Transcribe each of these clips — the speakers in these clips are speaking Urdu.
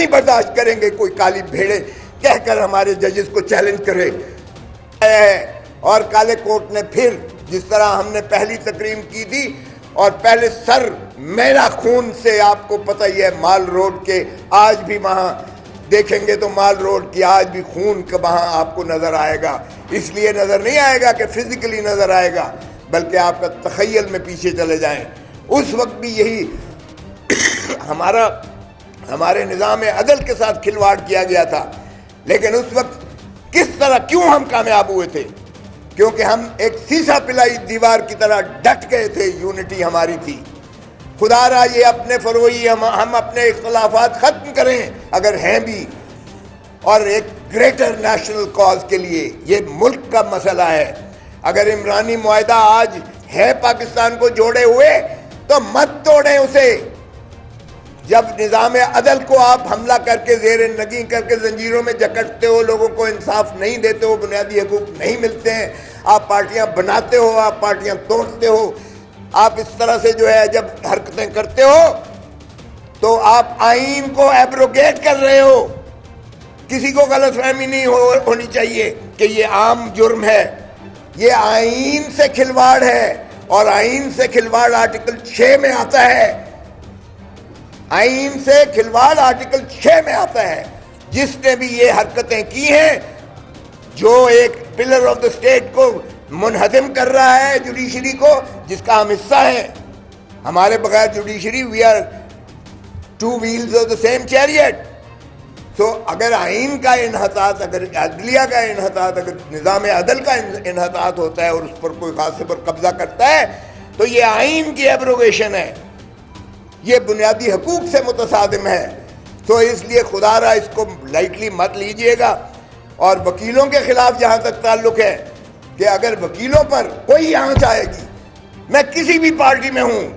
نہیں برداشت کریں گے کوئی کالی بھیڑے کہہ کر ہمارے ججز کو چیلنج کرے. اور کالے کوٹ نے پھر جس طرح ہم نے پہلی تقریم کی تھی اور پہلے سر میرا خون سے، آپ کو پتہ ہی ہے مال روڈ کے آج بھی وہاں دیکھیں گے تو مال روڈ کی آج بھی خون کا وہاں آپ کو نظر آئے گا. اس لیے نظر نہیں آئے گا کہ فزیکلی نظر آئے گا، بلکہ آپ کا تخیل میں پیچھے چلے جائیں. اس وقت بھی یہی ہمارے نظام عدل کے ساتھ کھلواڑ کیا گیا تھا. لیکن اس وقت کس طرح کیوں ہم کامیاب ہوئے تھے؟ کیونکہ ہم ایک سیسا پلائی دیوار کی طرح ڈٹ گئے تھے. یونٹی ہماری تھی. خدا را یہ اپنے فروئی ہم اپنے اختلافات ختم کریں اگر ہیں بھی، اور ایک گریٹر نیشنل کاز کے لیے. یہ ملک کا مسئلہ ہے. اگر عمرانی معاہدہ آج ہے پاکستان کو جوڑے ہوئے تو مت توڑیں اسے. جب نظام عدل کو آپ حملہ کر کے زیر نگیں کر کے زنجیروں میں جکڑتے ہو، لوگوں کو انصاف نہیں دیتے ہو، بنیادی حقوق نہیں ملتے ہیں، آپ پارٹیاں بناتے ہو، آپ پارٹیاں توڑتے ہو، آپ اس طرح سے جو ہے جب حرکتیں کرتے ہو تو آپ آئین کو ایبروگیٹ کر رہے ہو. کسی کو غلط فہمی نہیں ہونی چاہیے کہ یہ عام جرم ہے. یہ آئین سے کھلواڑ ہے، اور آئین سے کھلواڑ آرٹیکل 6 میں آتا ہے. آئین سے کھلواڑ آرٹیکل 6 میں آتا ہے. جس نے بھی یہ حرکتیں کی ہیں، جو ایک پلر آف دا اسٹیٹ کو منہدم کر رہا ہے، جوڈیشری کو، جس کا ہم حصہ ہیں. ہمارے بغیر judiciary we are two wheels of the same chariot. تو اگر آئین کا انحطاط، اگر عدلیہ کا انحطاط، اگر نظام عدل کا انحطاط ہوتا ہے اور اس پر کوئی خاصے پر قبضہ کرتا ہے تو یہ آئین کی ایبروگیشن ہے، یہ بنیادی حقوق سے متصادم ہے. تو اس لیے خدا را اس کو لائٹلی مت لیجئے گا. اور وکیلوں کے خلاف جہاں تک تعلق ہے کہ اگر وکیلوں پر کوئی آنچ آئے گی، میں کسی بھی پارٹی میں ہوں،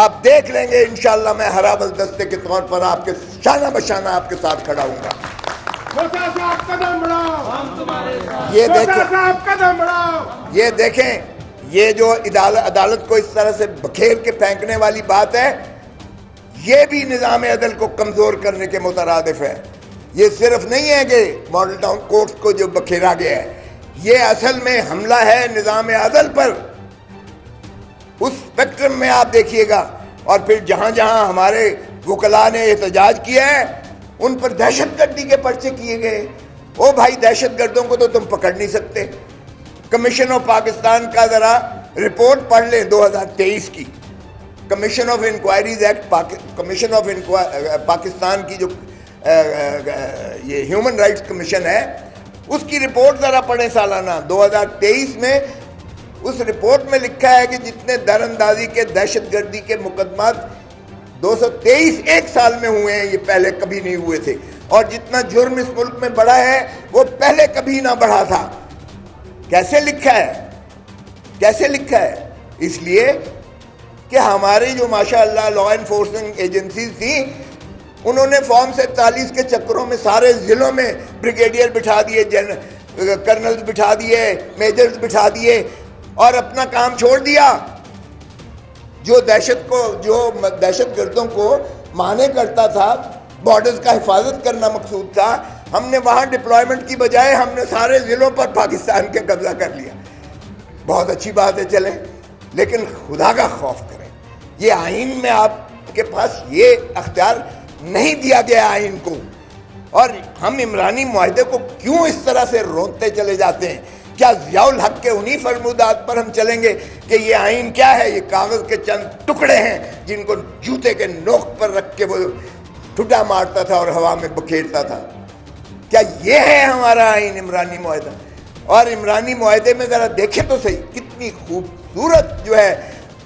آپ دیکھ لیں گے انشاءاللہ میں ہرا بلدستے کے طور پر آپ کے شانہ بشانہ آپ کے ساتھ کھڑا ہوں گا. یہ دیکھیں یہ جو عدالت کو اس طرح سے بکھیر کے پھینکنے والی بات ہے، یہ بھی نظام عدل کو کمزور کرنے کے مترادف ہے. یہ صرف نہیں ہے کہ ماڈل ٹاؤن کورٹس کو جو بکھیرا گیا ہے، یہ اصل میں حملہ ہے نظام عدل پر. اس اسپیکٹرم میں آپ دیکھیے گا. اور پھر جہاں جہاں ہمارے وکلاء نے احتجاج کیا ہے ان پر دہشت گردی کے پرچے کیے گئے. او بھائی، دہشت گردوں کو تو تم پکڑ نہیں سکتے. کمیشن آف پاکستان کا ذرا رپورٹ پڑھ لیں 2023 کی. Commission of inquiries act, commission of Pakistan کی جو یہ ہیومن رائٹس کمیشن ہے، اس کی رپورٹ ذرا پڑھیں سالانہ 2023 میں. اس رپورٹ میں لکھا ہے کہ جتنے در اندازی کے دہشت گردی کے مقدمات 223 ایک سال میں ہوئے ہیں، یہ پہلے کبھی نہیں ہوئے تھے. اور جتنا جرم اس ملک میں بڑھا ہے وہ پہلے کبھی نہ بڑھا تھا. کیسے لکھا ہے؟ کیسے لکھا ہے؟ اس لیے کہ ہماری جو ماشاءاللہ لا انفورسنگ ایجنسیز تھیں، انہوں نے فارم 47 کے چکروں میں سارے ضلعوں میں بریگیڈیئر بٹھا دیے، کرنلز بٹھا دیے، میجرز بٹھا دیے، اور اپنا کام چھوڑ دیا. جو دہشت گردوں کو مانے کرتا تھا، بارڈرز کا حفاظت کرنا مقصود تھا، ہم نے وہاں ڈپلائمنٹ کی بجائے ہم نے سارے ضلعوں پر پاکستان کے قبضہ کر لیا. بہت اچھی بات ہے، چلیں، لیکن خدا کا خوف کریں. یہ آئین میں آپ کے پاس یہ اختیار نہیں دیا گیا آئین کو. اور ہم عمرانی معاہدے کو کیوں اس طرح سے روتے چلے جاتے ہیں؟ کیا ضیاء الحق کے انہی فرمودات پر ہم چلیں گے کہ یہ آئین کیا ہے؟ یہ کاغذ کے چند ٹکڑے ہیں جن کو جوتے کے نوک پر رکھ کے وہ ٹھڈا مارتا تھا اور ہوا میں بکھیرتا تھا. کیا یہ ہے ہمارا آئین عمرانی معاہدہ؟ اور عمرانی معاہدے میں ذرا دیکھیں تو صحیح کتنی خوبصورت جو ہے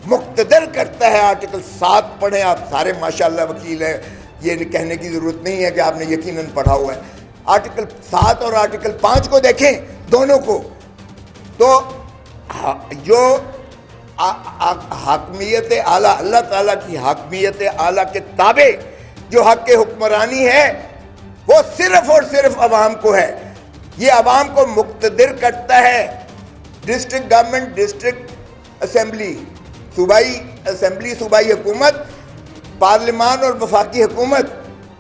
مقتدر کرتا ہے. آرٹیکل 7 پڑھیں آپ، سارے ماشاءاللہ وکیل ہیں، یہ کہنے کی ضرورت نہیں ہے کہ آپ نے یقیناً پڑھا ہوا ہے. آرٹیکل 7 اور آرٹیکل 5 کو دیکھیں، دونوں کو. تو جو حاکمیت اعلیٰ، اللہ تعالیٰ کی حاکمیت اعلیٰ کے تابع جو حق حکمرانی ہے، وہ صرف اور صرف عوام کو ہے. یہ عوام کو مقتدر کرتا ہے. ڈسٹرکٹ گورنمنٹ، ڈسٹرکٹ اسمبلی، صوبائی اسمبلی، صوبائی حکومت، پارلیمان اور وفاقی حکومت،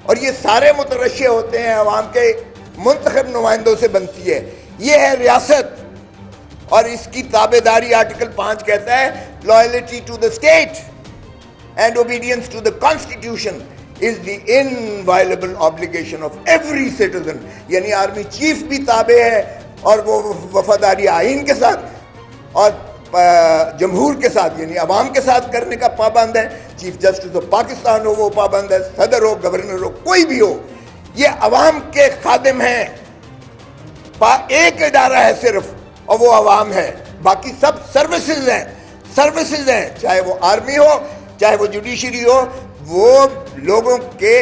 اور یہ سارے مترشح ہوتے ہیں عوام کے منتخب نمائندوں سے بنتی ہے. یہ ہے ریاست اور اس کی تابعداری آرٹیکل 5 کہتا ہے loyalty to the state and obedience to the constitution is the inviolable obligation of every citizen. یعنی آرمی چیف بھی تابع ہے اور وہ وفاداری آئین کے ساتھ اور جمہور کے ساتھ یعنی عوام کے ساتھ کرنے کا پابند ہے. چیف جسٹس آف پاکستان ہو وہ پابند ہے, صدر ہو, گورنر ہو, کوئی بھی ہو, یہ عوام کے خادم ہیں. ایک ادارہ ہے صرف اور وہ عوام ہے, باقی سب سروسز ہیں, چاہے وہ آرمی ہو چاہے وہ جوڈیشری ہو. وہ لوگوں کے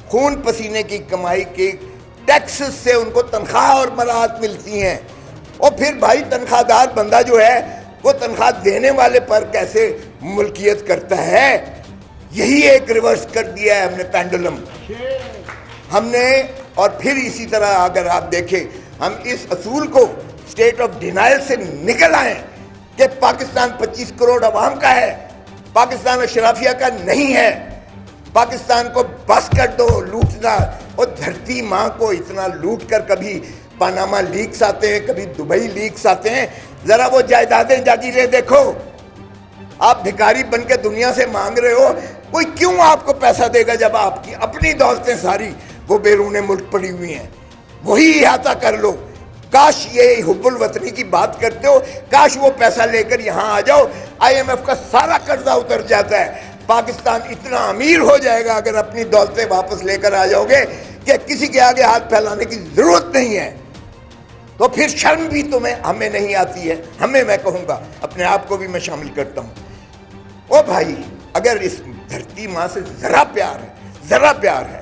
خون پسینے کی کمائی کے ٹیکسز سے ان کو تنخواہ اور مراحت ملتی ہیں. اور پھر بھائی تنخواہ دار بندہ جو ہے وہ تنخواہ دینے والے پر کیسے ملکیت کرتا ہے. یہی ایک ریورس کر دیا ہے ہم نے پینڈولم ہم نے. اور پھر اسی طرح اگر آپ دیکھیں ہم اس اصول کو اسٹیٹ آف ڈینائل سے نکل آئیں کہ پاکستان 25 کروڑ عوام کا ہے, پاکستان اشرافیہ کا نہیں ہے. پاکستان کو بس کر دو لوٹنا. اور دھرتی ماں کو اتنا لوٹ کر کبھی پاناما لیکس آتے ہیں, کبھی دبئی لیکس آتے ہیں. ذرا وہ جائیدادیں جاگیریں دیکھو. آپ بھکاری بن کے دنیا سے مانگ رہے ہو, کوئی کیوں آپ کو پیسہ دے گا جب آپ کی اپنی دولتیں ساری وہ بیرون ملک پڑی ہوئی ہیں. وہی احاطہ کر لو. کاش یہ حب الوطنی کی بات کرتے ہو, کاش وہ پیسہ لے کر یہاں آ جاؤ. IMF کا سارا قرضہ اتر جاتا ہے. پاکستان اتنا امیر ہو جائے گا اگر اپنی دولتیں واپس لے کر آ جاؤ گے کہ کسی کے آگے ہاتھ پھیلانے کی ضرورت نہیں ہے. تو پھر شرم بھی ہمیں نہیں آتی ہے. ہمیں, میں کہوں گا اپنے آپ کو بھی میں شامل کرتا ہوں. او بھائی, اگر اس دھرتی ماں سے ذرا پیار ہے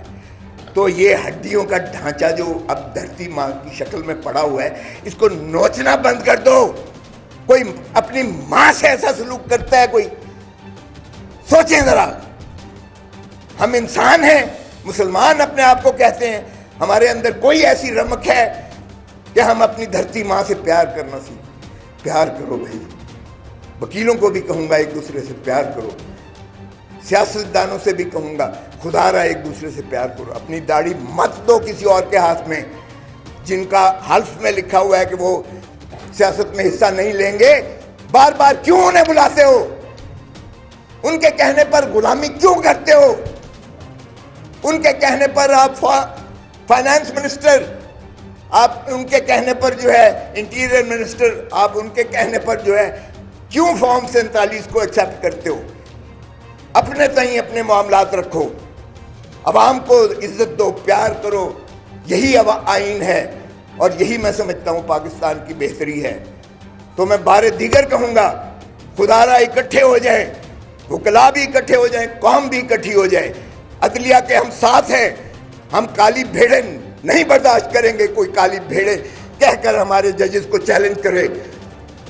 تو یہ ہڈیوں کا ڈھانچہ جو اب دھرتی ماں کی شکل میں پڑا ہوا ہے اس کو نوچنا بند کر دو. کوئی اپنی ماں سے ایسا سلوک کرتا ہے کوئی؟ سوچیں ذرا. ہم انسان ہیں, مسلمان اپنے آپ کو کہتے ہیں. ہمارے اندر کوئی ایسی رمق ہے کہ ہم اپنی دھرتی ماں سے پیار کرنا سیکھیں. پیار کرو بھائی. وکیلوں کو بھی کہوں گا ایک دوسرے سے پیار کرو. سیاستدانوں سے بھی کہوں گا خدا را ایک دوسرے سے پیار کرو. اپنی داڑھی مت دو کسی اور کے ہاتھ میں جن کا حلف میں لکھا ہوا ہے کہ وہ سیاست میں حصہ نہیں لیں گے. بار بار کیوں انہیں بلاتے ہو؟ ان کے کہنے پر غلامی کیوں کرتے ہو؟ ان کے کہنے پر آپ فائنانس منسٹر, آپ ان کے کہنے پر جو ہے انٹیریئر منسٹر, آپ ان کے کہنے پر جو ہے کیوں فارم 47 کو ایکسیپٹ کرتے ہو؟ اپنے تئیں اپنے معاملات رکھو, عوام کو عزت دو, پیار کرو. یہی آئین ہے اور یہی میں سمجھتا ہوں پاکستان کی بہتری ہے. تو میں بار دیگر کہوں گا خدا را اکٹھے ہو جائیں, وکلاء بھی اکٹھے ہو جائیں, قوم بھی اکٹھی ہو جائے. عدلیہ کے ہم ساتھ ہیں. ہم کالی بھیڑیں نہیں برداشت کریں گے. کوئی کالی بھیڑیں کہہ کر ہمارے ججز کو چیلنج کرے